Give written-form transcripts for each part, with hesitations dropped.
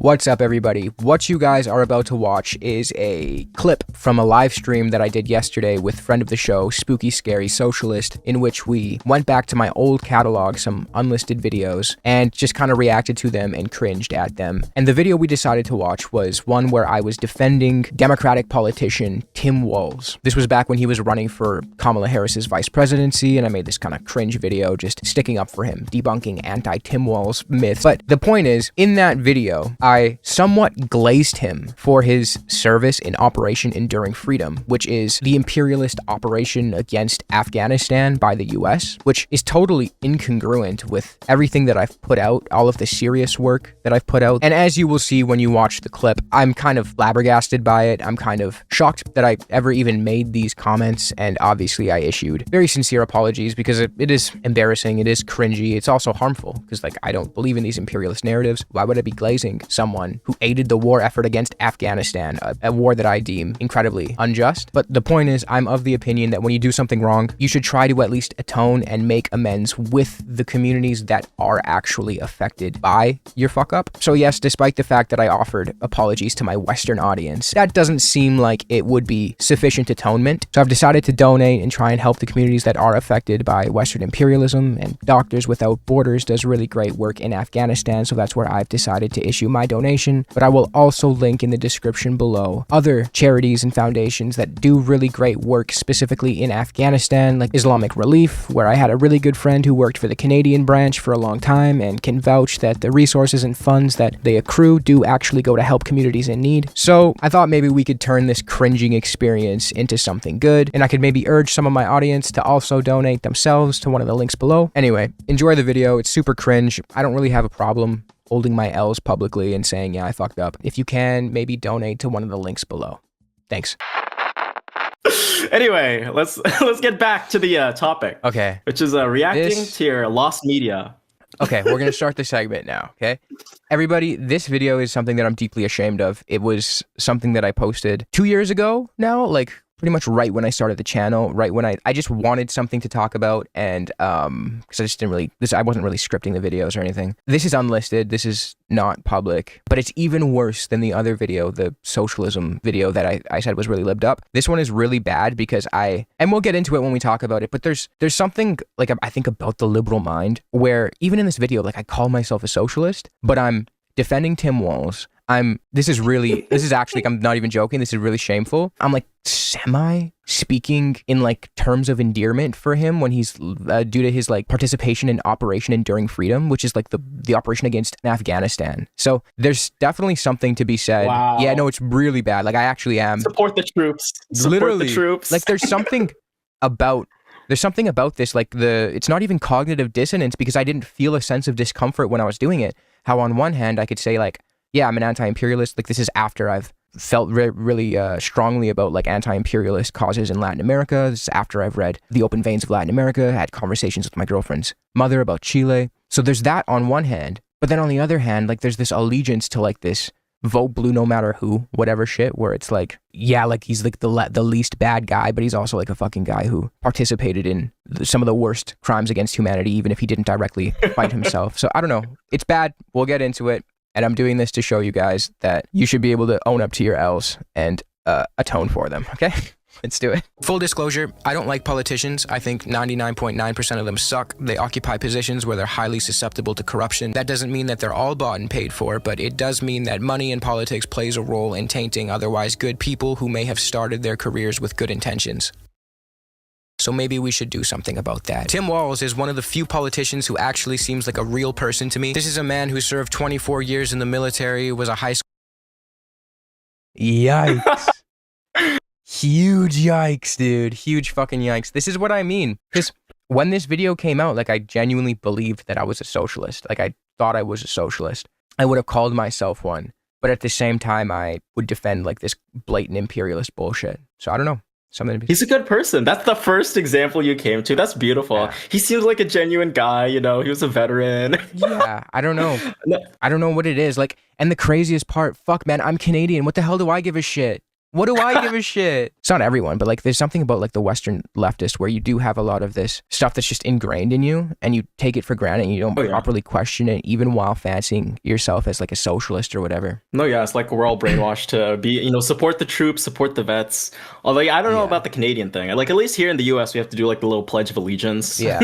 What's up, everybody? What you guys are about to watch is a clip from a live stream that I did yesterday with friend of the show, Spooky Scary Socialist, in which we went back to my old catalog, some unlisted videos, and just kind of reacted to them and cringed at them. And the video we decided to watch was one where I was defending Democratic politician Tim Walz. This was back when he was running for Kamala Harris's vice presidency, and I made this kind of cringe video just sticking up for him, debunking anti-Tim Walz myths. But the point is, in that video, I somewhat glazed him for his service in Operation Enduring Freedom, which is the imperialist operation against Afghanistan by the US, which is totally incongruent with everything that I've put out, all of the serious work that I've put out. And as you will see when you watch the clip, I'm kind of flabbergasted by it. I'm kind of shocked that I ever even made these comments, and obviously I issued very sincere apologies because it is embarrassing, it is cringy, it's also harmful because, like, I don't believe in these imperialist narratives. Why would I be glazing someone who aided the war effort against Afghanistan, a war that I deem incredibly unjust? But the point is, I'm of the opinion that when you do something wrong, you should try to at least atone and make amends with the communities that are actually affected by your fuck up. So yes, despite the fact that I offered apologies to my Western audience, that doesn't seem like it would be sufficient atonement. So I've decided to donate and try and help the communities that are affected by Western imperialism, and Doctors Without Borders does really great work in Afghanistan, so that's where I've decided to issue my donation. But I will also link in the description below other charities and foundations that do really great work specifically in Afghanistan, like Islamic Relief, where I had a really good friend who worked for the Canadian branch for a long time and can vouch that the resources and funds that they accrue do actually go to help communities in need. So I thought maybe we could turn this cringing experience into something good, and I could maybe urge some of my audience to also donate themselves to one of the links below. Anyway, enjoy the video. It's super cringe. I don't really have a problem holding my L's publicly and saying, yeah, I fucked up. If you can, maybe donate to one of the links below. Thanks. Anyway, let's get back to the topic. Okay. Which is reacting to your lost media. Okay, we're gonna start the segment now, okay? Everybody, this video is something that I'm deeply ashamed of. It was something that I posted 2 years ago now, like pretty much right when I started the channel, right when I just wanted something to talk about, and because I just didn't really, I wasn't really scripting the videos or anything. This is unlisted, this is not public, but it's even worse than the other video, the socialism video that I said was really libbed up. This one is really bad because and we'll get into it when we talk about it, but there's something, like, I think about the liberal mind, where even in this video, like, I call myself a socialist, but I'm defending Tim Walz. This is actually, I'm not even joking, this is really shameful. I'm like speaking in like terms of endearment for him when he's due to his like participation in Operation Enduring Freedom, which is like the operation against Afghanistan. So there's definitely something to be said. Wow. Yeah, no, it's really bad. Like, I actually am. Support the troops. Literally, the troops. Like, there's something about this, like, it's not even cognitive dissonance, because I didn't feel a sense of discomfort when I was doing it. How on one hand I could say, like, yeah, I'm an anti-imperialist. Like, this is after I've felt really strongly about like anti-imperialist causes in Latin America. This is after I've read The Open Veins of Latin America, had conversations with my girlfriend's mother about Chile. So there's that on one hand, but then on the other hand, like, there's this allegiance to like this vote blue no matter who, whatever shit, where it's like, yeah, like, he's like the least bad guy, but he's also like a fucking guy who participated in some of the worst crimes against humanity, even if he didn't directly fight himself. So I don't know. It's bad. We'll get into it. And I'm doing this to show you guys that you should be able to own up to your L's and atone for them, okay? Let's do it. Full disclosure, I don't like politicians. I think 99.9% of them suck. They occupy positions where they're highly susceptible to corruption. That doesn't mean that they're all bought and paid for, but it does mean that money in politics plays a role in tainting otherwise good people who may have started their careers with good intentions. So maybe we should do something about that. Tim Walz is one of the few politicians who actually seems like a real person to me. This is a man who served 24 years in the military, was a high school... Yikes. Huge yikes, dude. Huge fucking yikes. This is what I mean. Because when this video came out, like, I genuinely believed that I was a socialist. Like, I thought I was a socialist. I would have called myself one. But at the same time, I would defend like this blatant imperialist bullshit. So I don't know. He's a good person. That's the first example you came to. That's beautiful. Yeah. He seems like a genuine guy, you know, he was a veteran. Yeah, I don't know. I don't know what it is. Like, and the craziest part, fuck, man, I'm Canadian. What the hell do I give a shit? What do I give a shit? It's not everyone, but like there's something about like the Western leftist where you do have a lot of this stuff that's just ingrained in you and you take it for granted and you don't properly question it, even while fancying yourself as like a socialist or whatever. No, yeah, it's like we're all brainwashed to be, support the troops, support the vets. Although I don't know about the Canadian thing. Like at least here in the US, we have to do like the little Pledge of Allegiance. Yeah.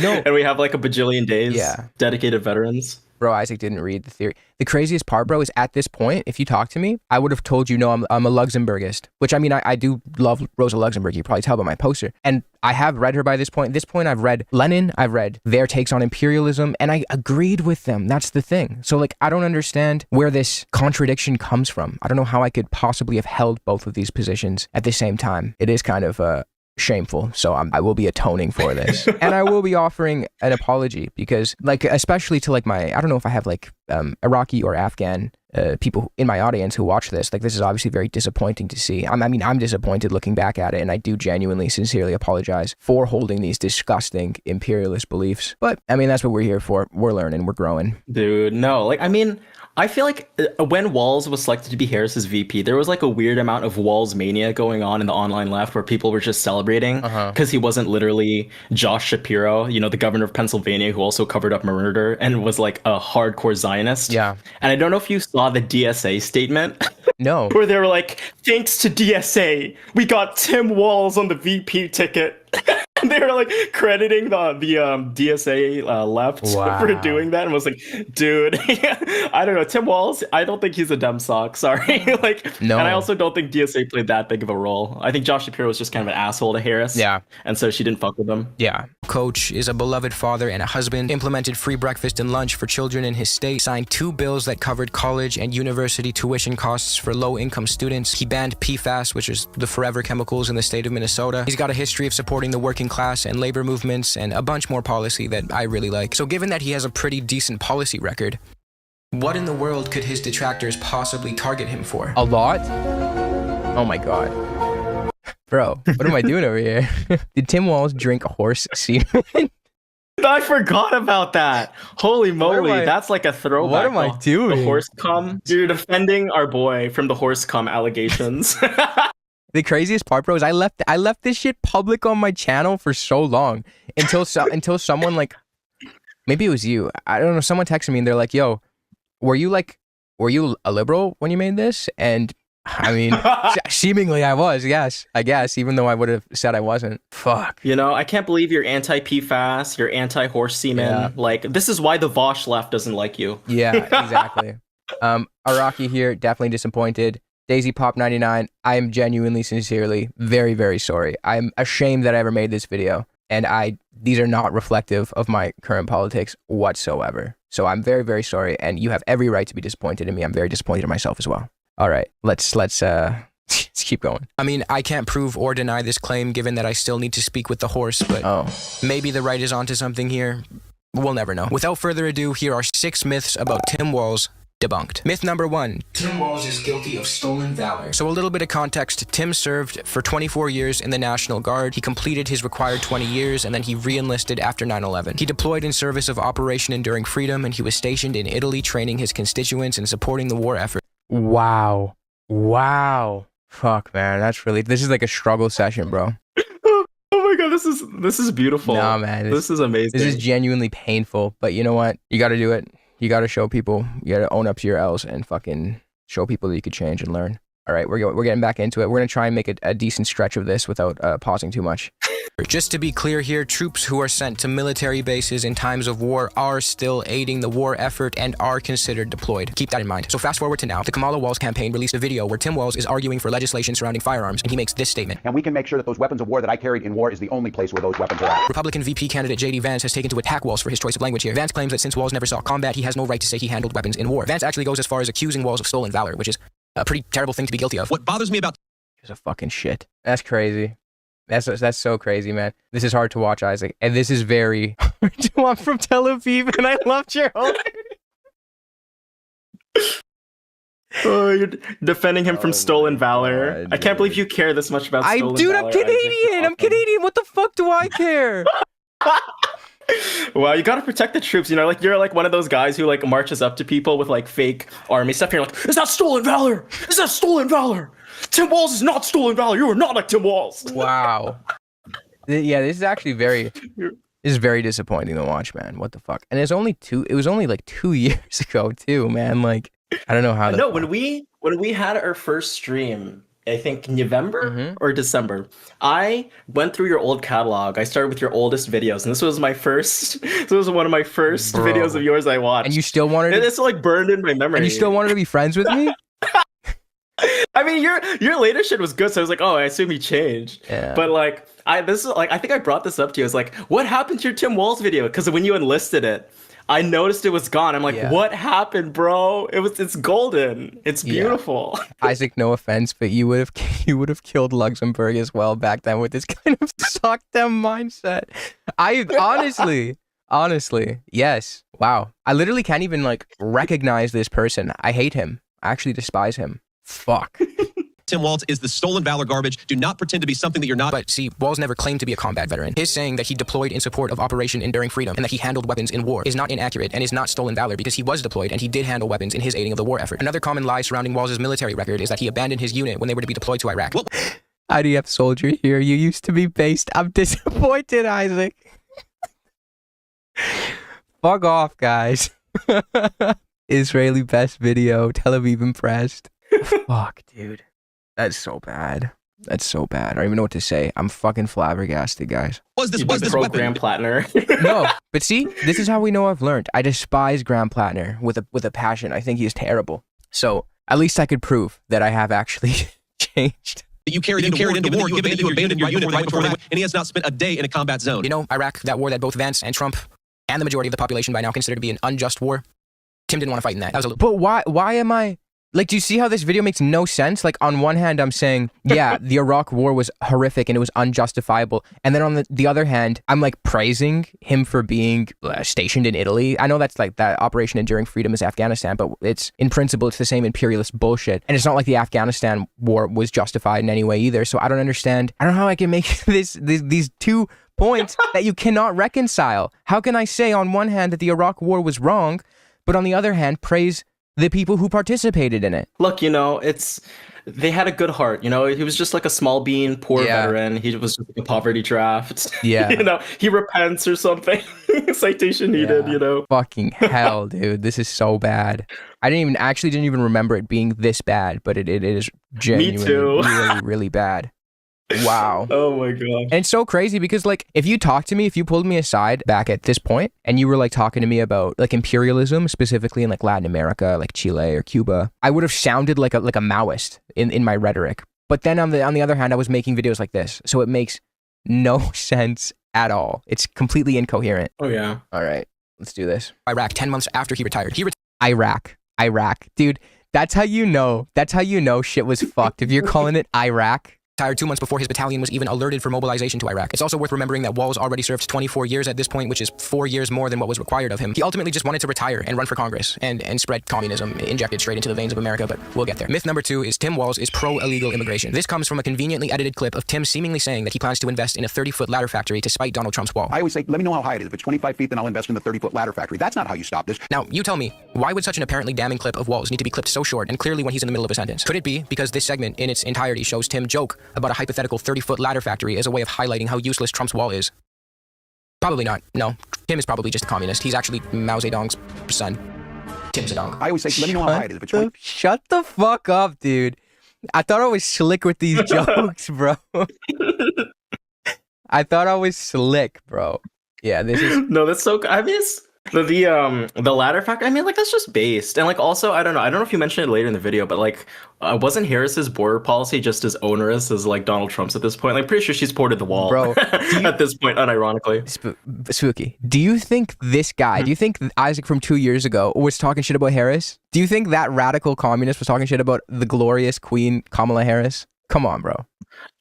No. And we have like a bajillion days dedicated veterans. Bro, Isaac didn't read the theory. The craziest part, bro, is at this point, if you talk to me, I would have told you, no, I'm a Luxembourgist, which I mean, I do love Rosa Luxemburg. You probably tell by my poster. And I have read her by this point. At this point, I've read Lenin, I've read their takes on imperialism, and I agreed with them. That's the thing. So like, I don't understand where this contradiction comes from. I don't know how I could possibly have held both of these positions at the same time. It is kind of shameful, so I will be atoning for this. And I will be offering an apology because like, especially to like I don't know if I have like Iraqi or Afghan people in my audience who watch this. Like this is obviously very disappointing to see. I'm disappointed looking back at it, and I do genuinely, sincerely apologize for holding these disgusting imperialist beliefs. But I mean, that's what we're here for. We're learning, we're growing. Dude, no, like, I mean, I feel like when Walz was selected to be Harris's VP, there was like a weird amount of Walz mania going on in the online left where people were just celebrating because he wasn't literally Josh Shapiro, the governor of Pennsylvania, who also covered up murder and was like a hardcore Zionist. Yeah. And I don't know if you saw the DSA statement. No. Where they were like, thanks to DSA, we got Tim Walz on the VP ticket. They were like crediting the DSA left for doing that, and was like, dude, I don't know, Tim Walz, I don't think he's a dumb sock, sorry. No. And I also don't think DSA played that big of a role. I think Josh Shapiro was just kind of an asshole to Harris. Yeah. And so she didn't fuck with him. Yeah. Coach is a beloved father and a husband, implemented free breakfast and lunch for children in his state, signed 2 bills that covered college and university tuition costs for low-income students. He banned PFAS, which is the forever chemicals in the state of Minnesota. He's got a history of supporting the working class and labor movements and a bunch more policy that I really like. So given that he has a pretty decent policy record, what in the world could his detractors possibly target him for? A lot? Oh my god. Bro, what am I doing over here? Did Tim Walz drink horse semen? I forgot about that. Holy moly, that's like a throwback. What am I doing? The horse cum. You're defending our boy from the horse cum allegations. The craziest part, bro, is I left this shit public on my channel for so long until someone like, maybe it was you, I don't know, someone texted me and they're like, yo, were you a liberal when you made this? And I mean, seemingly I was, yes, I guess, even though I would have said I wasn't. Fuck. I can't believe you're anti-PFAS, you're anti-horse semen. Yeah. Like, this is why the Vosh left doesn't like you. Yeah, exactly. Iraqi here, definitely disappointed. Daisy Pop 99, I am genuinely, sincerely, very, very sorry. I'm ashamed that I ever made this video, and these are not reflective of my current politics whatsoever. So I'm very, very sorry, and you have every right to be disappointed in me. I'm very disappointed in myself as well. All right, let's let's keep going. I mean, I can't prove or deny this claim given that I still need to speak with the horse, but maybe the right is onto something here. We'll never know. Without further ado, here are 6 myths about Tim Walz. Debunked. Myth number 1. Tim Walz is guilty of stolen valor. So a little bit of context. Tim served for 24 years in the National Guard. He completed his required 20 years and then he re-enlisted after 9/11. He deployed in service of Operation Enduring Freedom and he was stationed in Italy training his constituents and supporting the war effort. Wow. Wow. Fuck, man. This is like a struggle session, bro. Oh my god, this is beautiful. No, man. This is amazing. This is genuinely painful, but you know what? You got to do it. You got to show people, you got to own up to your L's and fucking show people that you could change and learn. All right, we're getting back into it. We're going to try and make a decent stretch of this without pausing too much. Just to be clear here, troops who are sent to military bases in times of war are still aiding the war effort and are considered deployed. Keep that in mind. So fast forward to now. The Kamala Walz campaign released a video where Tim Walz is arguing for legislation surrounding firearms, and he makes this statement. And we can make sure that those weapons of war that I carried in war is the only place where those weapons are at. Republican VP candidate J.D. Vance has taken to attack Walz for his choice of language here. Vance claims that since Walz never saw combat, he has no right to say he handled weapons in war. Vance actually goes as far as accusing Walz of stolen valor, which is a pretty terrible thing to be guilty of. What bothers me about is a fucking shit. That's crazy. That's so crazy, man. This is hard to watch, Isaac, and this is very hard to watch from Tel Aviv, and I loved your whole. Oh, you're defending him from stolen valor. God, I can't believe you care this much about stolen valor. I'm Canadian. I'm Canadian. What the fuck do I care? Well, you gotta protect the troops, you know, like you're like one of those guys who like marches up to people with like fake army stuff. And you're like, "Is that stolen valor? Is that stolen valor? Tim Walz is not stolen valor. You are not like Tim Walz." Wow. Yeah, this is actually very disappointing to watch, man. What the fuck? And it was only like 2 years ago too, man. Like, I don't know how. No, when we had our first stream, I think November or December, I went through your old catalog. I started with your oldest videos, and this was one of my first videos of yours I watched. And you still wanted it's like burned in my memory. And you still wanted to be friends with me? I mean, your later shit was good, so I was like, oh, I assume he changed. Yeah. But like, I think I brought this up to you. I was like, what happened to your Tim Walz video? Because when you enlisted it, I noticed it was gone. I'm like, what happened, bro? It's golden. It's beautiful. Isaac, no offense, but you would have killed Luxembourg as well back then with this kind of suck them mindset. I honestly, yes. Wow. I literally can't even like recognize this person. I hate him. I actually despise him. Fuck. Tim Walz is the stolen valor garbage. Do not pretend to be something that you're not. But see, Walz never claimed to be a combat veteran. His saying that he deployed in support of Operation Enduring Freedom and that he handled weapons in war is not inaccurate and is not stolen valor because he was deployed and he did handle weapons in his aiding of the war effort. Another common lie surrounding Walz's military record is that he abandoned his unit when they were to be deployed to Iraq. Well, IDF soldier here. You used to be based. I'm disappointed, Isaac. Fuck off, guys. Israeli best video. Tel Aviv impressed. Fuck, dude. That's so bad. That's so bad. I don't even know what to say. I'm fucking flabbergasted, guys. Was this Graham Plattner? No, but see, this is how we know I've learned. I despise Graham Plattner with a passion. I think he's terrible. So at least I could prove that I have actually changed. You carried into war, given that you abandoned your unit right before that, and he has not spent a day in a combat zone. You know, Iraq, that war that both Vance and Trump and the majority of the population by now consider to be an unjust war. Tim didn't want to fight in that. But why am I... Like, do you see how this video makes no sense? Like, on one hand, I'm saying, yeah, the Iraq war was horrific and it was unjustifiable. And then on the other hand, I'm like praising him for being stationed in Italy. I know that's like that Operation Enduring Freedom is Afghanistan, but it's in principle, it's the same imperialist bullshit. And it's not like the Afghanistan war was justified in any way either. So I don't understand. I don't know how I can make these 2 points that you cannot reconcile. How can I say on one hand that the Iraq war was wrong, but on the other hand, praise the people who participated in it? Look, you know, they had a good heart. You know, he was just like a small bean, poor veteran. He was just like a poverty draft. Yeah. You know, he repents or something. Citation needed, you know. Fucking hell, dude. This is so bad. I didn't even remember it being this bad, but it is genuinely really, really bad. Wow. Oh my god. And it's so crazy because like if you pulled me aside back at this point and you were like talking to me about like imperialism specifically in like Latin America, like Chile or Cuba, I would have sounded like a Maoist in my rhetoric. But then on the other hand, I was making videos like this. So it makes no sense at all. It's completely incoherent. Oh yeah. All right. Let's do this. Iraq 10 months after he retired. Iraq. Dude, that's how you know shit was fucked. If you're calling it Iraq. Retired 2 months before his battalion was even alerted for mobilization to Iraq. It's also worth remembering that Walz already served 24 years at this point, which is 4 years more than what was required of him. He ultimately just wanted to retire and run for Congress and spread communism injected straight into the veins of America, but we'll get there. Myth number 2 is Tim Walz is pro-illegal immigration. This comes from a conveniently edited clip of Tim seemingly saying that he plans to invest in a 30-foot ladder factory to spite Donald Trump's wall. I always say, let me know how high it is. If it's 25 feet, then I'll invest in the 30-foot ladder factory. That's not how you stop this. Now, you tell me, why would such an apparently damning clip of Walz need to be clipped so short and clearly when he's in the middle of a sentence? Could it be because this segment in its entirety shows Tim joke about a hypothetical 30-foot ladder factory as a way of highlighting how useless Trump's wall is? Probably not. No, Tim is probably just a communist. He's actually Mao Zedong's son. Tim Zedong. I always say, let me know how high it is. If it's 20... Shut the fuck up, dude. I thought I was slick with these jokes, bro. I thought I was slick, bro. Yeah, this is... No, that's so... I mean, it's... The ladder factor, I mean, like, that's just based. And like, also, I don't know if you mentioned it later in the video, but like, wasn't Harris's border policy just as onerous as like Donald Trump's at this point? Like, pretty sure she's ported the wall, bro. At this point, unironically. Spooky. Do you think this guy, do you think Isaac from 2 years ago was talking shit about Harris? Do you think that radical communist was talking shit about the glorious Queen Kamala Harris? Come on, bro.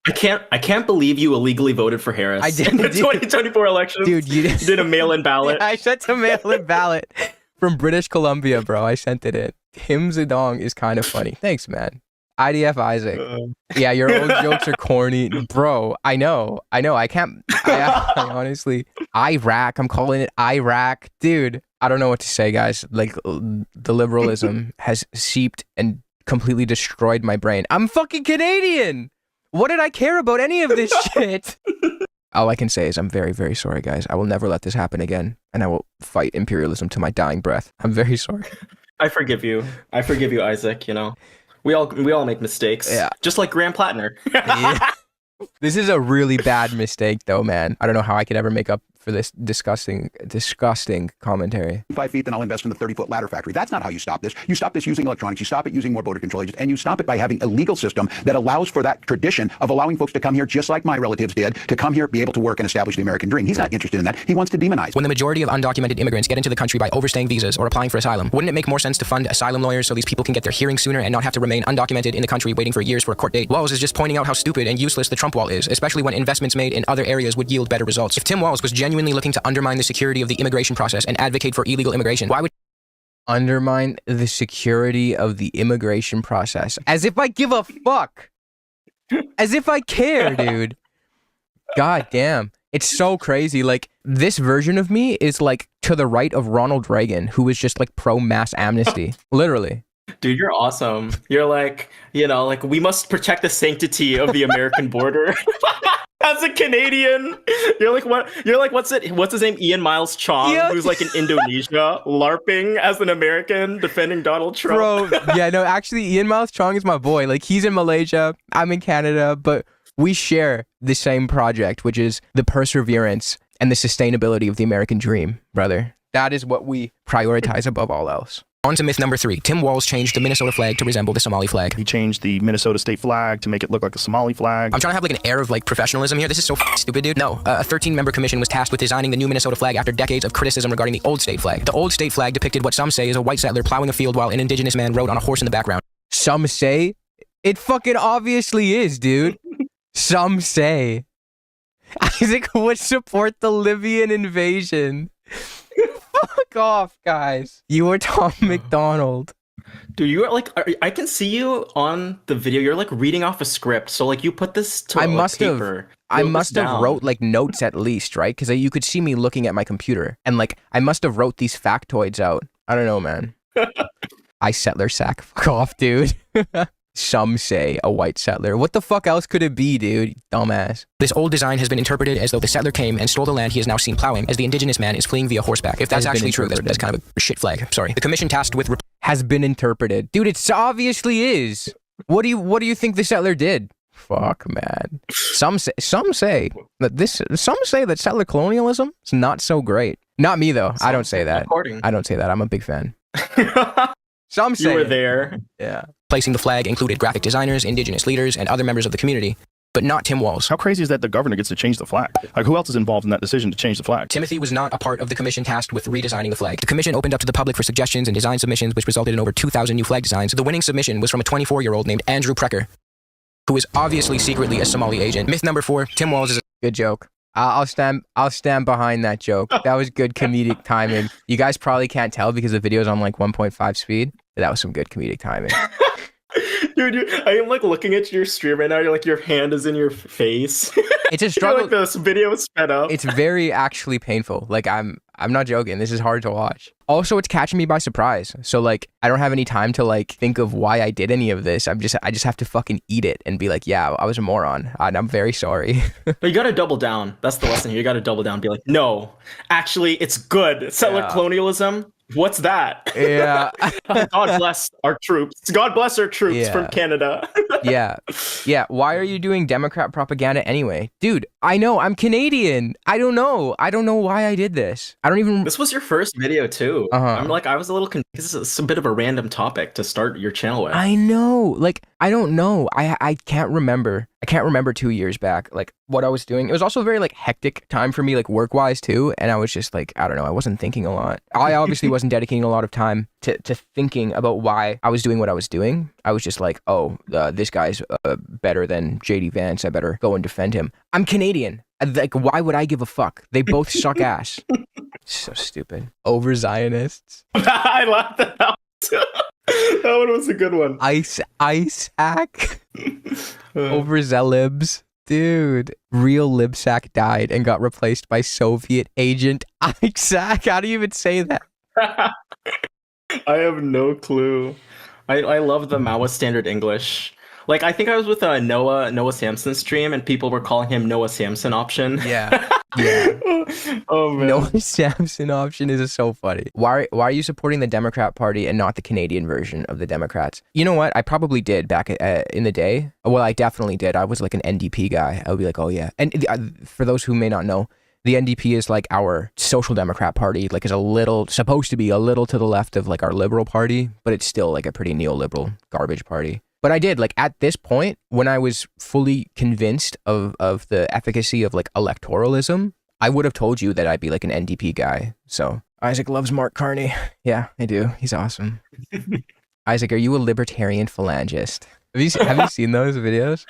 I can't believe you illegally voted for Harris. I did. In the 2024 elections. Dude, you did a mail-in ballot. Yeah, I sent a mail-in ballot from British Columbia, bro. I sent it in. Tim Zedong is kind of funny. Thanks, man. IDF Isaac. Yeah, your old jokes are corny. Bro, I know. I can't. I honestly. Iraq. I'm calling it Iraq. Dude, I don't know what to say, guys. Like, the liberalism has seeped and completely destroyed my brain. I'm fucking Canadian. What did I care about any of this shit? All I can say is I'm very, very sorry, guys. I will never let this happen again, and I will fight imperialism to my dying breath. I'm very sorry. I forgive you. I forgive you, Isaac. You know, we all make mistakes. Yeah. Just like Graham Plattner. Yeah. This is a really bad mistake, though, man. I don't know how I could ever make up for this disgusting commentary. 5 feet, then I'll invest in the 30-foot ladder factory. That's not how you stop this. You stop this using electronics. You stop it using more voter control agents, and you stop it by having a legal system that allows for that tradition of allowing folks to come here, just like my relatives did, to come here, be able to work and establish the American dream. He's not interested in that. He wants to demonize. When the majority of undocumented immigrants get into the country by overstaying visas or applying for asylum, wouldn't it make more sense to fund asylum lawyers so these people can get their hearings sooner and not have to remain undocumented in the country waiting for years for a court date? Walz is just pointing out how stupid and useless the Trump wall is, especially when investments made in other areas would yield better results. If Tim Walz was genuinely looking to undermine the security of the immigration process and advocate for illegal immigration, why would undermine the security of the immigration process? As if I give a fuck. As if I care, dude. God damn. It's so crazy. Like, this version of me is like to the right of Ronald Reagan, who was just like pro mass amnesty. Literally. Dude, you're awesome. You're like, you know, like, we must protect the sanctity of the American border. As a Canadian, you're like, what? You're like, what's his name? Ian Miles Chong, yeah. Who's like in Indonesia, LARPing as an American, defending Donald Trump. Bro, yeah, no, actually, Ian Miles Chong is my boy. Like, he's in Malaysia, I'm in Canada, but we share the same project, which is the perseverance and the sustainability of the American dream, brother. That is what we prioritize above all else. On to myth number 3. Tim Walz changed the Minnesota flag to resemble the Somali flag. He changed the Minnesota state flag to make it look like a Somali flag. I'm trying to have like an air of like professionalism here. This is so stupid, dude. No, a 13-member commission was tasked with designing the new Minnesota flag after decades of criticism regarding the old state flag. The old state flag depicted what some say is a white settler plowing a field while an indigenous man rode on a horse in the background. Some say? It fucking obviously is, dude. Some say. Isaac would support the Libyan invasion. Fuck off, guys. You are Tom McDonald. Dude, you are like, I can see you on the video. You're like reading off a script. So like you put this to paper. I must have wrote like notes at least, right? Because you could see me looking at my computer. And like, I must have wrote these factoids out. I don't know, man. I settler sack. Fuck off, dude. Some say a white settler. What the fuck else could it be, dude? Dumbass. This old design has been interpreted as though the settler came and stole the land he is now seen plowing, as the indigenous man is fleeing via horseback. If that's actually true, that's kind of a shit flag. Sorry. The commission tasked with has been interpreted. Dude, it obviously is. What do you think the settler did? Fuck, man. Some say that settler colonialism is not so great. Not me though. I don't say that. I don't say that. I'm a big fan. Some say you were there. Yeah. Placing the flag included graphic designers, indigenous leaders, and other members of the community, but not Tim Walz. How crazy is that the governor gets to change the flag? Like, who else is involved in that decision to change the flag? Timothy was not a part of the commission tasked with redesigning the flag. The commission opened up to the public for suggestions and design submissions, which resulted in over 2,000 new flag designs. The winning submission was from a 24-year-old named Andrew Precker, who is obviously secretly a Somali agent. Myth number 4, Tim Walz is a good joke. I'll stand behind that joke. That was good comedic timing. You guys probably can't tell because the video's on like 1.5 speed. That was some good comedic timing. Dude, I am like looking at your stream right now. You're like, your hand is in your face. It's a struggle. Like this video is sped up. It's very actually painful. Like I'm not joking. This is hard to watch. Also, it's catching me by surprise. So like, I don't have any time to like think of why I did any of this. I just have to fucking eat it and be like, yeah, I was a moron. And I'm very sorry. But you gotta double down. That's the lesson here. You gotta double down. Be like, no, actually, it's good. Settler colonialism. What's that? Yeah. God bless our troops. God bless our troops from Canada. Yeah. Why are you doing Democrat propaganda anyway? Dude, I know. I'm Canadian. I don't know why I did this. I don't even... This was your first video too. I'm like, I was a little confused. This is a bit of a random topic to start your channel with. I know. Like, I don't know. I can't remember. I can't remember 2 years back, like, what I was doing. It was also a very, like, hectic time for me, like, work-wise, too. And I was just, like, I don't know. I wasn't thinking a lot. I obviously wasn't dedicating a lot of time to thinking about why I was doing what I was doing. I was just like, oh, this guy's better than J.D. Vance. I better go and defend him. I'm Canadian. Like, why would I give a fuck? They both suck ass. So stupid. Over Zionists. I laughed at that. That one was a good one. Isaac overzealibs. Dude, real Libsack died and got replaced by Soviet agent Isaac. How do you even say that? I have no clue. I love the Maoist standard English. Like, I think I was with a Noah Samson stream, and people were calling him Noah Samson option. Yeah. Yeah. Oh man. Noah Samson option is so funny. Why are you supporting the Democrat Party and not the Canadian version of the Democrats? You know what? I probably did back in the day. Well, I definitely did. I was like an NDP guy. I would be like, oh yeah. And for those who may not know, the NDP is like our social democrat party, like is supposed to be a little to the left of like our liberal party, but it's still like a pretty neoliberal garbage party. But I did, like, at this point, when I was fully convinced of the efficacy of, like, electoralism, I would have told you that I'd be, like, an NDP guy. So, Isaac loves Mark Carney. Yeah, I do. He's awesome. Isaac, are you a libertarian phalangist? Have you seen those videos?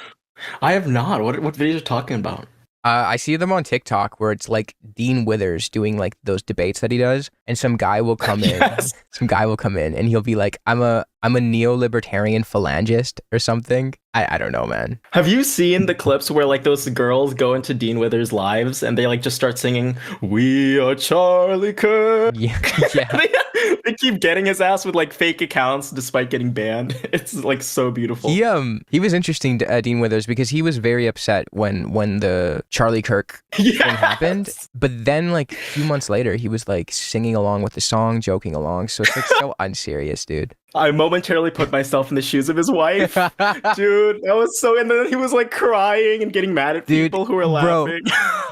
I have not. What videos are you talking about? I see them on TikTok where it's like Dean Withers doing like those debates that he does, and some guy will come in. Yes. Some guy will come in and he'll be like, I'm a neo-libertarian phalangist or something. I don't know, man. Have you seen the clips where like those girls go into Dean Withers' lives and they like just start singing, "We are Charlie Kirk"? Yeah. They keep getting his ass with like fake accounts despite getting banned. It's like so beautiful. He was interesting to Dean Withers because he was very upset when the Charlie Kirk thing happened. But then like a few months later, he was like singing along with the song, joking along. So it's like so unserious, dude. I momentarily put myself in the shoes of his wife. Dude, that was so... And then he was like crying and getting mad at people who were laughing.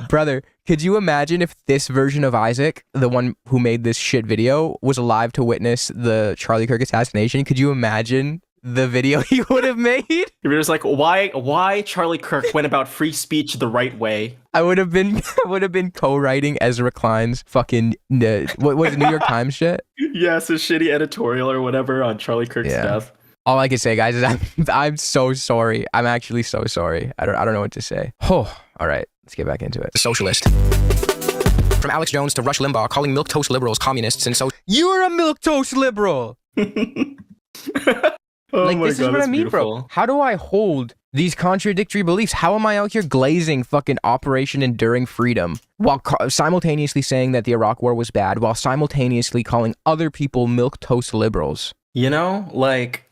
Brother, could you imagine if this version of Isaac, the one who made this shit video, was alive to witness the Charlie Kirk assassination? Could you imagine the video he would have made? He was like, why Charlie Kirk went about free speech the right way? I would have been co-writing Ezra Klein's fucking what was it, New York Times shit? Yes, a shitty editorial or whatever on Charlie Kirk's death. All I can say, guys, is I'm so sorry. I'm actually so sorry. I don't know what to say. Oh, all right, let's get back into it. Socialist. From Alex Jones to Rush Limbaugh calling milquetoast liberals communists, and so you're a milquetoast liberal. Oh like, my this God, is what I mean, beautiful. bro. How do I hold these contradictory beliefs? How am I out here glazing fucking Operation Enduring Freedom while simultaneously saying that the Iraq War was bad, while simultaneously calling other people milquetoast liberals? You know, like...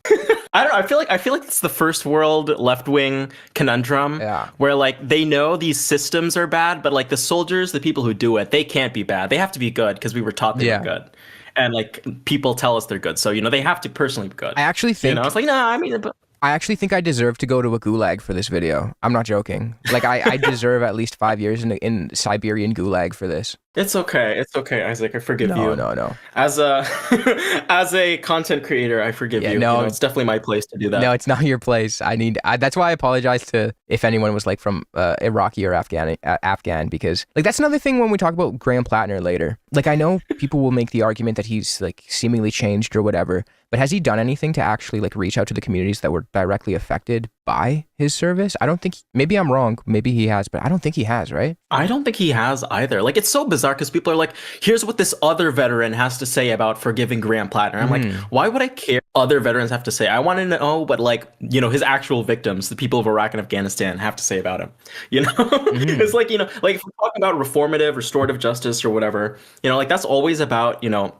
I don't know. I feel like it's the first world left-wing conundrum where like they know these systems are bad, but like the soldiers, the people who do it, they can't be bad. They have to be good because we were taught they were good. And like people tell us they're good. So, you know, they have to personally be good. I actually think, you know, it's like, nah, I mean, but I actually think I deserve to go to a gulag for this video. I'm not joking. Like I deserve at least 5 years in Siberian gulag for this. It's okay. It's okay, Isaac. I forgive you. No. As a content creator, I forgive you. No, you know, it's definitely my place to do that. No, it's not your place. That's why I apologize to if anyone was like from Iraqi or Afghan, because like that's another thing when we talk about Graham Plattner later. Like I know people will make the argument that he's like seemingly changed or whatever, but has he done anything to actually like reach out to the communities that were directly affected by his service? I don't think. Maybe I'm wrong. Maybe he has, but I don't think he has. Right? I don't think he has either. Like it's so bizarre because people are like, here's what this other veteran has to say about forgiving Graham Plattner. I'm like, why would I care what other veterans have to say? I want to know what, like, you know, his actual victims, the people of Iraq and Afghanistan, have to say about him. You know, it's like, you know, like if we're talking about reformative, restorative justice or whatever, you know, like that's always about, you know,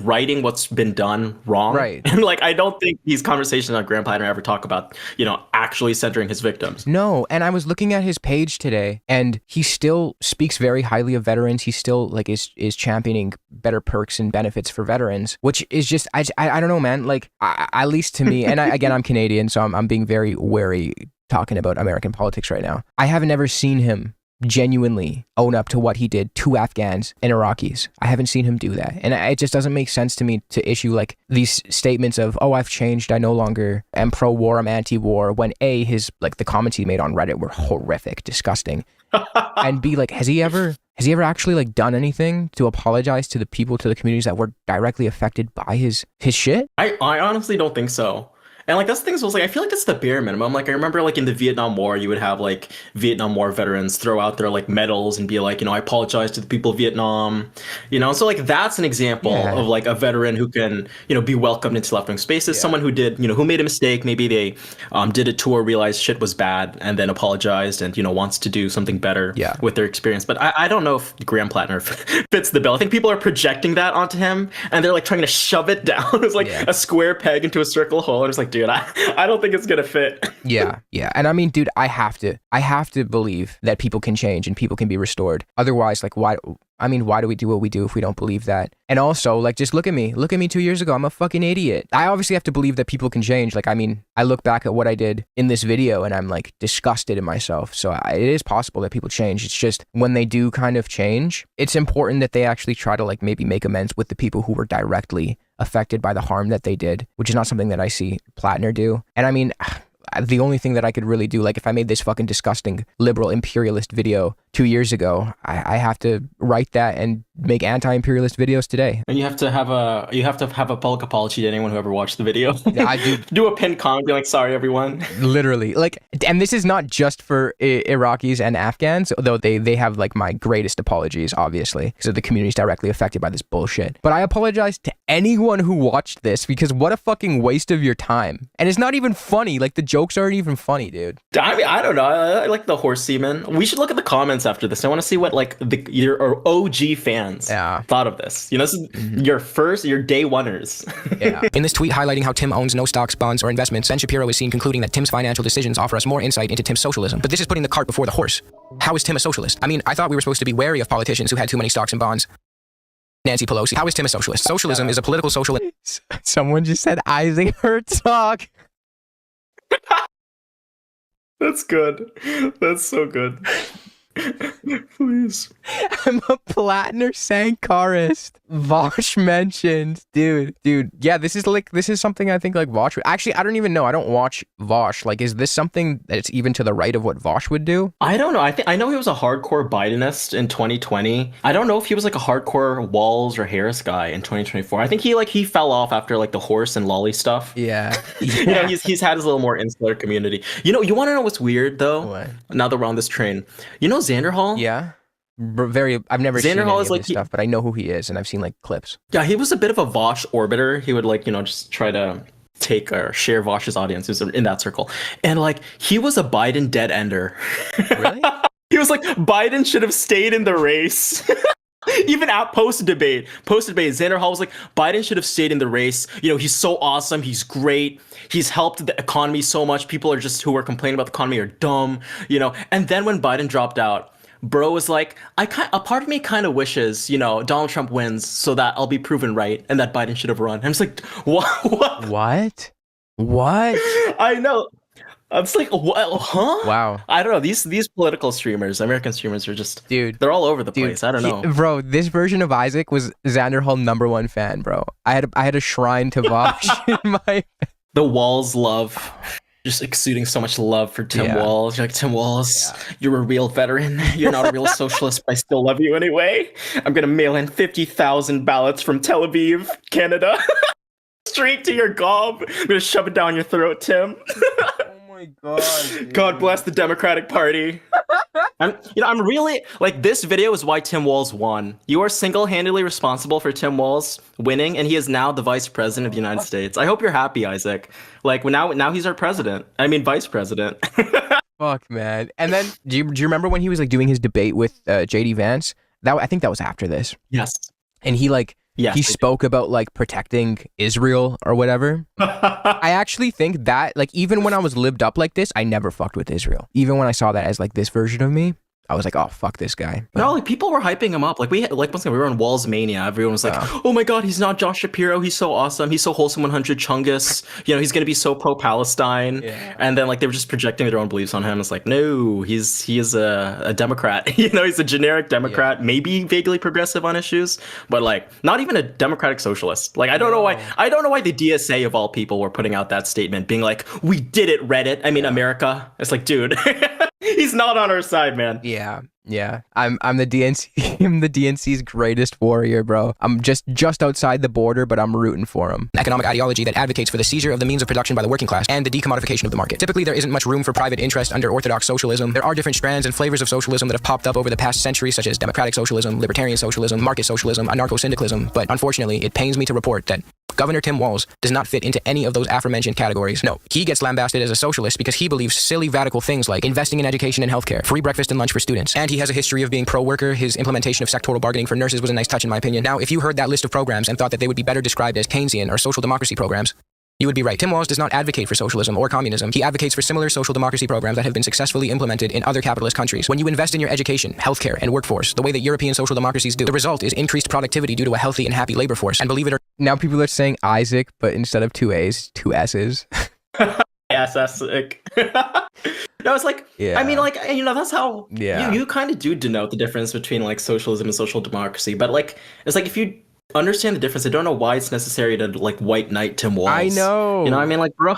writing what's been done wrong. Right. And like, I don't think these conversations on Graham Plattner ever talk about, you know, actually centering his victims. No. And I was looking at his page today and he still speaks very highly of veterans. He still like is championing better perks and benefits for veterans, which is just, I don't know, man. Like at least to me, and again, I'm Canadian, so I'm being very wary talking about American politics right now. I haven't ever seen him genuinely own up to what he did to Afghans and Iraqis. I haven't seen him do that. And it just doesn't make sense to me to issue like these statements of, oh, I've changed, I no longer am pro-war, I'm anti-war, when A, his like the comments he made on Reddit were horrific, disgusting. And B, like, has he ever actually like done anything to apologize to the people, to the communities that were directly affected by his shit? I honestly don't think so. And like that's the thing is, I was like, I feel like that's the bare minimum. Like I remember like in the Vietnam War, you would have like Vietnam War veterans throw out their like medals and be like, I apologize to the people of Vietnam, So like that's an example of like a veteran who can, be welcomed into left-wing spaces. Someone who did, who made a mistake. Maybe they did a tour, realized shit was bad, and then apologized and, wants to do something better with their experience. But I don't know if Graham Plattner fits the bill. I think people are projecting that onto him and they're like trying to shove it down. It's like a square peg into a circle hole. And it's like, dude, I don't think it's gonna fit. Yeah. And I mean, dude, I have to believe that people can change and people can be restored. Otherwise, like, why do we do what we do if we don't believe that? And also, like, just look at me 2 years ago. I'm a fucking idiot. I obviously have to believe that people can change. Like, I mean, I look back at what I did in this video and I'm like disgusted in myself. So it is possible that people change. It's just when they do kind of change, it's important that they actually try to like maybe make amends with the people who were directly affected by the harm that they did, which is not something that I see Plattner do. And I mean, the only thing that I could really do, like if I made this fucking disgusting liberal imperialist video 2 years ago, I have to write that and make anti-imperialist videos today. And you have to have a public apology to anyone who ever watched the video. I do a pinned comment, be like, sorry everyone. Literally, like, and this is not just for Iraqis and Afghans, though they have like my greatest apologies, obviously, because of the communities directly affected by this bullshit. But I apologize to anyone who watched this, because what a fucking waste of your time. And it's not even funny. Like the jokes aren't even funny, dude. I mean, I don't know. I like the horse semen. We should look at the comments after this. I want to see what like your OG fans thought of this. This is your day oneers. In this tweet highlighting how Tim owns no stocks, bonds, or investments, Ben Shapiro is seen concluding that Tim's financial decisions offer us more insight into Tim's socialism. But this is putting the cart before the horse. How is Tim a socialist? I mean, I thought we were supposed to be wary of politicians who had too many stocks and bonds. Nancy Pelosi. How is Tim a socialist? Socialism is a political social... Someone just said Isaac Herzog. That's good. That's so good. Please. I'm a Plattner Sankarist. Vosh mentioned. Dude. Yeah, this is something I think like Vosh... Actually, I don't even know. I don't watch Vosh. Like, is this something that's even to the right of what Vosh would do? I don't know. I know he was a hardcore Bidenist in 2020. I don't know if he was like a hardcore Walz or Harris guy in 2024. I think he fell off after like the horse and lolly stuff. Yeah. He's had his little more insular community. You want to know what's weird though? What? Now that we're on this train. Xander Hall? Yeah. I've never seen any of his stuff, but I know who he is, and I've seen like clips. Yeah, he was a bit of a Vosh orbiter. He would like, just try to take or share Vosh's audiences in that circle. And like, he was a Biden dead ender. Really? He was like, Biden should have stayed in the race. Even at post-debate, Xander Hall was like, Biden should have stayed in the race. He's so awesome. He's great. He's helped the economy so much. People are just who are complaining about the economy are dumb, And then when Biden dropped out, bro was like, a part of me kind of wishes, Donald Trump wins so that I'll be proven right and that Biden should have run. I'm just like, what? What? I know. I'm just like, what? Huh? Wow. I don't know. These political streamers, American streamers, are just, dude, they're all over the place. I don't know. Bro, this version of Isaac was Xander Hall #1 fan, bro. I had a shrine to Vosh in my... The Walz love. Just exuding so much love for Tim Walz. You're like, Tim Walz, you're a real veteran. You're not a real socialist, but I still love you anyway. I'm going to mail in 50,000 ballots from Tel Aviv, Canada. Straight to your gob. I'm going to shove it down your throat, Tim. Oh my God. Dude. God bless the Democratic Party. I'm really like, this video is why Tim Walz won. You are single-handedly responsible for Tim Walz winning, and he is now the vice president of the United States. I hope you're happy, Isaac. Like, now he's our president. I mean, vice president. Fuck, man. And then, do you remember when he was like doing his debate with JD Vance? I think that was after this. Yes. And he like... Yes, he spoke about like protecting Israel or whatever. I actually think that like, even when I was lived up like this, I never fucked with Israel. Even when I saw that as like this version of me, I was like, oh, fuck this guy. But, no, like people were hyping him up. Like once again, we were on Walz Mania. Everyone was like, oh my God, he's not Josh Shapiro. He's so awesome. He's so wholesome 100 Chungus. He's going to be so pro-Palestine. Yeah. And then like they were just projecting their own beliefs on him. It's like, no, he is a Democrat. He's a generic Democrat, maybe vaguely progressive on issues, but like not even a democratic socialist. Like I don't know why the DSA of all people were putting out that statement being like, we did it, Reddit. I mean, America. It's like, dude. He's not on our side, man. Yeah. Yeah, I'm the DNC. I'm the DNC's greatest warrior, bro. I'm just outside the border, but I'm rooting for him. Economic ideology that advocates for the seizure of the means of production by the working class and the decommodification of the market. Typically, there isn't much room for private interest under orthodox socialism. There are different strands and flavors of socialism that have popped up over the past century, such as democratic socialism, libertarian socialism, market socialism, anarcho-syndicalism. But unfortunately, it pains me to report that Governor Tim Walz does not fit into any of those aforementioned categories. No, he gets lambasted as a socialist because he believes silly radical things like investing in education and healthcare, free breakfast and lunch for students, and he has a history of being pro-worker. His implementation of sectoral bargaining for nurses was a nice touch in my opinion. Now, if you heard that list of programs and thought that they would be better described as Keynesian or social democracy programs, you would be right. Tim Walz does not advocate for socialism or communism. He advocates for similar social democracy programs that have been successfully implemented in other capitalist countries. When you invest in your education, healthcare, and workforce, the way that European social democracies do, the result is increased productivity due to a healthy and happy labor force. And believe it or now people are saying Isaac, but instead of 2 A's, 2 S's. Yes, that's sick. No, it's like, Yeah. I mean, like, you know, that's how Yeah. you kind of do denote the difference between like socialism and social democracy. But like, it's like if you understand the difference, I don't know why it's necessary to like white knight Tim Walz. I know. You know what I mean? Like, bro.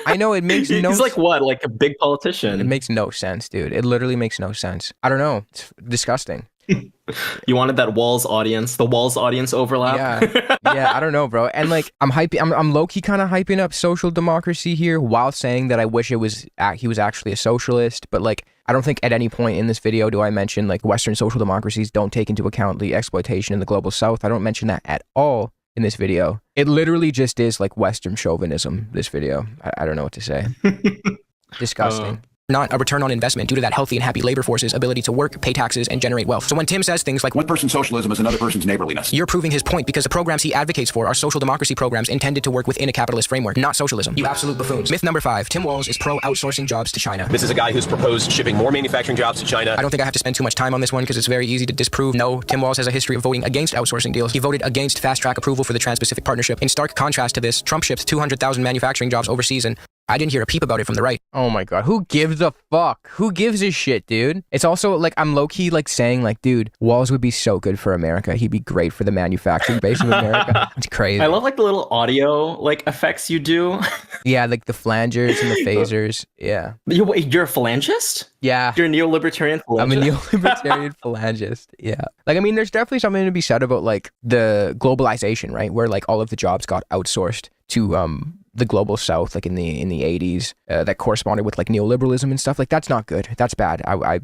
I know, it makes no He's like what? Like a big politician. It makes no sense, dude. It literally makes no sense. I don't know. It's disgusting. You wanted that Walz audience, the Walz audience overlap. Yeah, I don't know, bro. And like, I'm low-key kind of hyping up social democracy here while saying that I wish he was actually a socialist. But like, I don't think at any point in this video do I mention like Western social democracies don't take into account the exploitation in the global South. I don't mention that at all in this video. It literally just is like Western chauvinism, this video. I don't know what to say. Disgusting. not a return on investment due to that healthy and happy labor force's ability to work, pay taxes, and generate wealth. So when Tim says things like, One person's socialism is another person's neighborliness. you're proving his point because the programs he advocates for are social democracy programs intended to work within a capitalist framework, not socialism. You absolute buffoons. Myth number 5, Tim Walz is pro-outsourcing jobs to China. This is a guy who's proposed shipping more manufacturing jobs to China. I don't think I have to spend too much time on this one because it's very easy to disprove. No, Tim Walz has a history of voting against outsourcing deals. He voted against fast-track approval for the Trans-Pacific Partnership. In stark contrast to this, Trump shipped 200,000 manufacturing jobs overseas, and I didn't hear a peep about it from the right. Oh my god, who gives a fuck? Who gives a shit, dude? It's also like, I'm low-key like saying like, dude, Walz would be so good for America. He'd be great for the manufacturing base of America. It's crazy. I love like the little audio like effects you do. Yeah, like the flangers and the phasers. Yeah. You're a phalangist? Yeah. You're a neo-libertarian phalangist? I'm a neo-libertarian phalangist. Yeah. Like, I mean, there's definitely something to be said about like the globalization, right? Where like all of the jobs got outsourced to the global south, like in the 80s, that corresponded with like neoliberalism and stuff. Like, that's not good. That's bad. I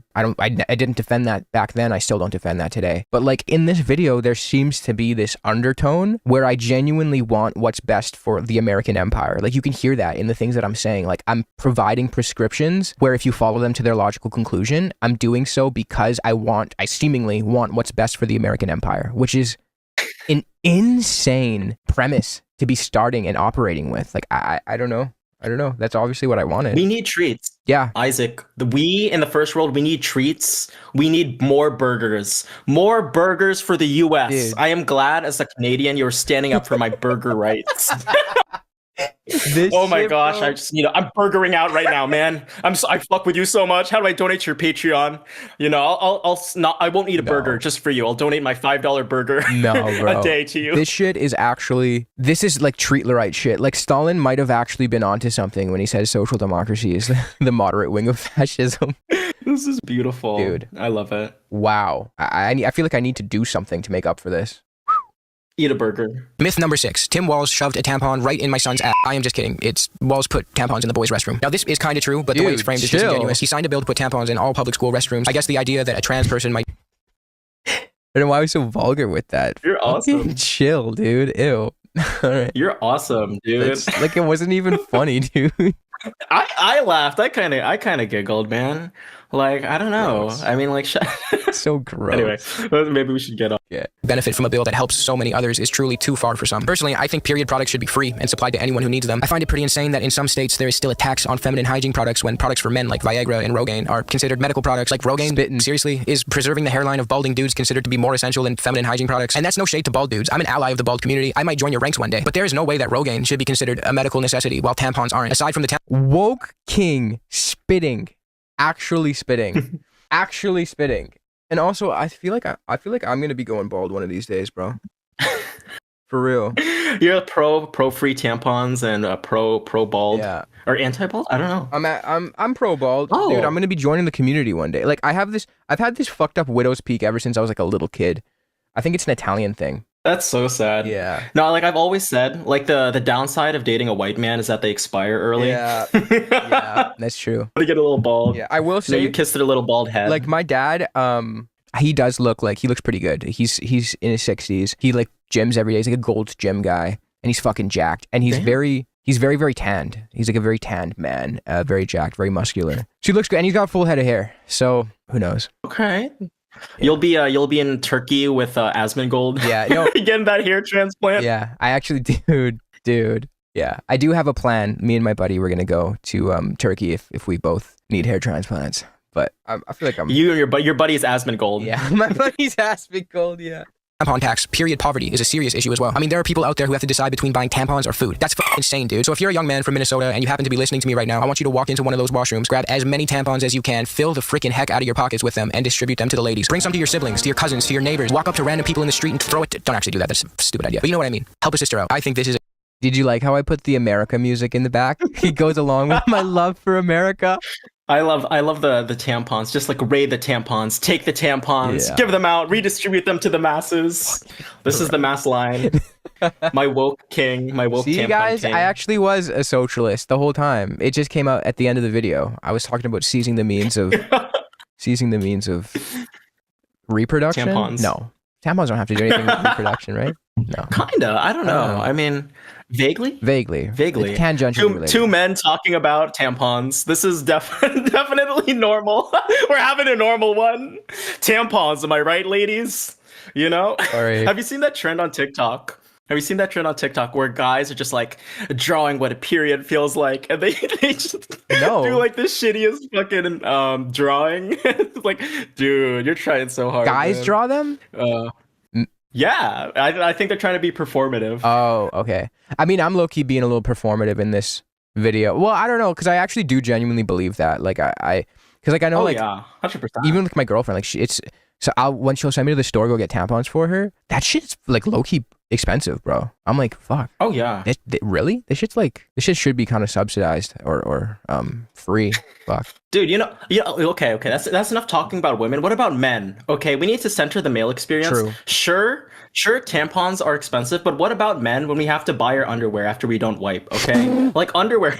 didn't defend that back then. I still don't defend that today. But like in this video, there seems to be this undertone where I genuinely want what's best for the American empire. Like, you can hear that in the things that I'm saying. Like, I'm providing prescriptions where if you follow them to their logical conclusion, I'm doing so because I seemingly want what's best for the American empire, which is an insane premise to be starting and operating with. Like, I don't know. That's obviously what I wanted. We need treats. Yeah. Isaac, we in the first world, we need treats. We need more burgers. More burgers for the US. Dude. I am glad as a Canadian you're standing up for my burger rights. Oh my gosh, bro. I just I'm burgering out right now, man. I fuck with you so much. How do I donate to your Patreon? I won't eat a burger just for you. I'll donate my $5 burger No, bro. a day to you. This shit is this is like Treatlerite shit. Like, Stalin might have actually been onto something when he says social democracy is the moderate wing of fascism. This is beautiful. Dude. I love it. Wow. I feel like I need to do something to make up for this. Eat a burger. Myth number 6, Tim Walz shoved a tampon right in my son's ass. I am just kidding. It's Walz put tampons in the boys' restroom. Now, this is kind of true, but the way it's framed is chill. disingenuous. He signed a bill to put tampons in all public school restrooms. I guess the idea that a trans person might... I don't know why I was so vulgar with that. You're awesome. Fucking chill, dude. Ew. All right. You're awesome, dude. It's, like, it wasn't even funny, dude. I laughed. I kind of giggled, man. Like, I don't know. Gross. I mean, like, So gross. anyway, maybe we should get off. Yeah. benefit from a bill that helps so many others is truly too far for some. Personally, I think period products should be free and supplied to anyone who needs them. I find it pretty insane that in some states there is still a tax on feminine hygiene products when products for men like Viagra and Rogaine are considered medical products. Like Rogaine, Spittin'. seriously, is preserving the hairline of balding dudes considered to be more essential than feminine hygiene products? And that's no shade to bald dudes. I'm an ally of the bald community. I might join your ranks one day, but there is no way that Rogaine should be considered a medical necessity while tampons aren't. Aside from the Woke king spitting. Actually spitting. Actually spitting. And also, I feel like I'm gonna be going bald one of these days, bro. For real. You're a pro free tampons and a pro bald. Yeah. Or anti bald? I don't know. I'm pro bald. Oh. Dude, I'm gonna be joining the community one day. Like I've had this fucked up widow's peak ever since I was like a little kid. I think it's an Italian thing. That's so sad. Yeah. No, like I've always said, like the downside of dating a white man is that they expire early. Yeah. Yeah, that's true. They get a little bald. Yeah, I will say, you kissed their little bald head. like my dad, he does look like, he looks pretty good. He's in his 60s. He like gyms every day. He's like a Gold's Gym guy, and he's fucking jacked. And he's very, very tanned. He's like a very tanned man, very jacked, very muscular. So he looks good, and he's got a full head of hair. So who knows? Okay. Yeah. You'll be in Turkey with Asmongold. Yeah, no, getting that hair transplant. yeah, I actually, dude. Yeah, I do have a plan. Me and my buddy, we're gonna go to Turkey if we both need hair transplants. But I feel like I'm... You and your buddy is Asmongold. Yeah, my buddy's Asmongold, yeah. Tampon tax, period poverty, is a serious issue as well. I mean, there are people out there who have to decide between buying tampons or food. That's insane, dude. So if you're a young man from Minnesota and you happen to be listening to me right now, I want you to walk into one of those washrooms, grab as many tampons as you can, fill the freaking heck out of your pockets with them, and distribute them to the ladies. Bring some to your siblings, to your cousins, to your neighbors. Walk up to random people in the street and throw it. Don't actually do that. That's a stupid idea. But you know what I mean. Help a sister out. I think this is... Did you like how I put the America music in the back? It goes along with my love for America. I love the tampons. Just like raid the tampons, take the tampons, give them out, redistribute them to the masses. This is the mass line. My woke king, my woke tampon guys, king. I actually was a socialist the whole time. It just came out at the end of the video. I was talking about seizing the means of reproduction. Tampons. No, tampons don't have to do anything with reproduction, right? No. Kinda. I don't know. I mean, vaguely. Vaguely. It's tangentially related. Two men talking about tampons. This is definitely normal. We're having a normal one. Tampons. Am I right, ladies? You know? Sorry. Have you seen that trend on TikTok? Where guys are just like drawing what a period feels like, and they just do like the shittiest fucking drawing? It's like, dude, you're trying so hard. Guys man. draw them? Yeah, I think they're trying to be performative. Oh, okay. I mean, I'm low-key being a little performative in this video. Well, I don't know, because I actually do genuinely believe that. Like, because like I know, yeah, 100%. Even with my girlfriend, like when she'll send me to the store to go get tampons for her, that shit's like low-key expensive, bro. I'm like, fuck. Oh yeah. Really? This shit should be kind of subsidized or free. Fuck. Dude, okay. That's enough talking about women. What about men? Okay, we need to center the male experience. True. Sure, tampons are expensive, but what about men when we have to buy our underwear after we don't wipe, okay? Like underwear.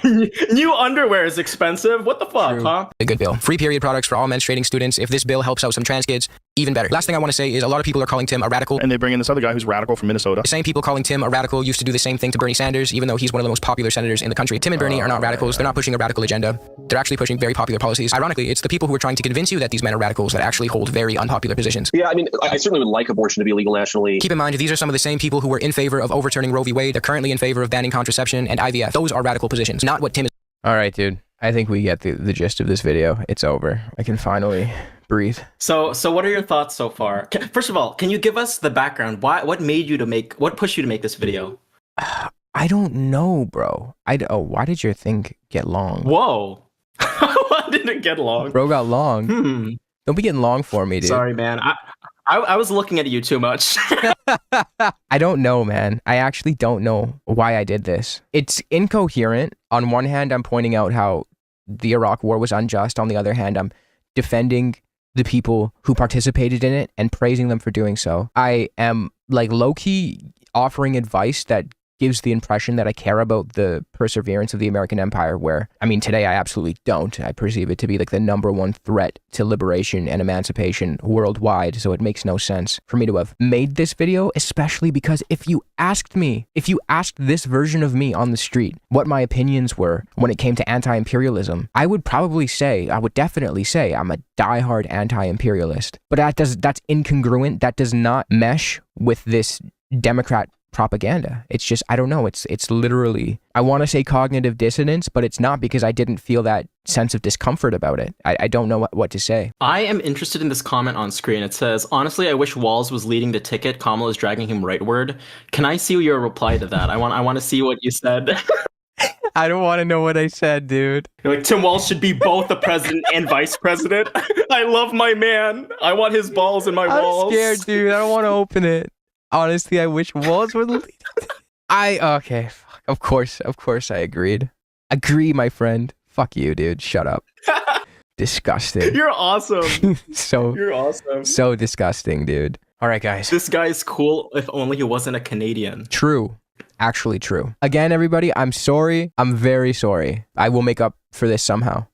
New underwear is expensive. What the fuck, huh? A good bill. Free period products for all menstruating students. If this bill helps out some trans kids, even better. Last thing I want to say is a lot of people are calling Tim a radical. And they bring in this other guy who's radical from Minnesota. The same people calling Tim a radical used to do the same thing to Bernie Sanders, even though he's one of the most popular senators in the country. Tim and Bernie are not radicals. They're not pushing a radical agenda. They're actually pushing very popular policies. Ironically, it's the people who are trying to convince you that these men are radicals that actually hold very unpopular positions. Yeah, I mean, I certainly would like abortion to be illegal nationally. Keep in mind, these are some of the same people who were in favor of overturning Roe v. Wade. They're currently in favor of banning contraception and IVF. Those are radical positions, not what Tim is. All right, dude. I think we get the gist of this video. It's over. I can finally breathe. So what are your thoughts so far? First of all, can you give us the background? What pushed you to make this video? I don't know, bro. Why did your thing get long? Whoa. Why did it get long? Bro got long. Don't be getting long for me, dude. Sorry, man. I was looking at you too much. I don't know, man. I actually don't know why I did this. It's incoherent. On one hand, I'm pointing out how the Iraq war was unjust. On the other hand, I'm defending the people who participated in it and praising them for doing so. I am like low-key offering advice that gives the impression that I care about the perseverance of the American empire, where, I mean, today I absolutely don't. I perceive it to be like the #1 threat to liberation and emancipation worldwide, so it makes no sense for me to have made this video, especially because if you asked this version of me on the street what my opinions were when it came to anti-imperialism, I would definitely say I'm a diehard anti-imperialist. But that's incongruent. That does not mesh with this Democrat propaganda. It's just, I don't know, it's literally, I want to say cognitive dissonance, but it's not, because I didn't feel that sense of discomfort about it. I don't know what to say. I am interested in this comment on screen. It says, honestly, I wish Walz was leading the ticket. Kamala is dragging him rightward. Can I see your reply to that? I want to see what you said. I don't want to know what I said, dude. You're like, Tim Walz should be both the president and vice president. I love my man. I want his balls in my walls. I'm scared, dude. I don't want to open it. Honestly, I wish Walz would lead. Okay. Of course I agreed. Agree, my friend. Fuck you, dude. Shut up. Disgusting. You're awesome. You're awesome. So disgusting, dude. All right, guys. This guy's cool if only he wasn't a Canadian. True. Actually true. Again, everybody, I'm sorry. I'm very sorry. I will make up for this somehow.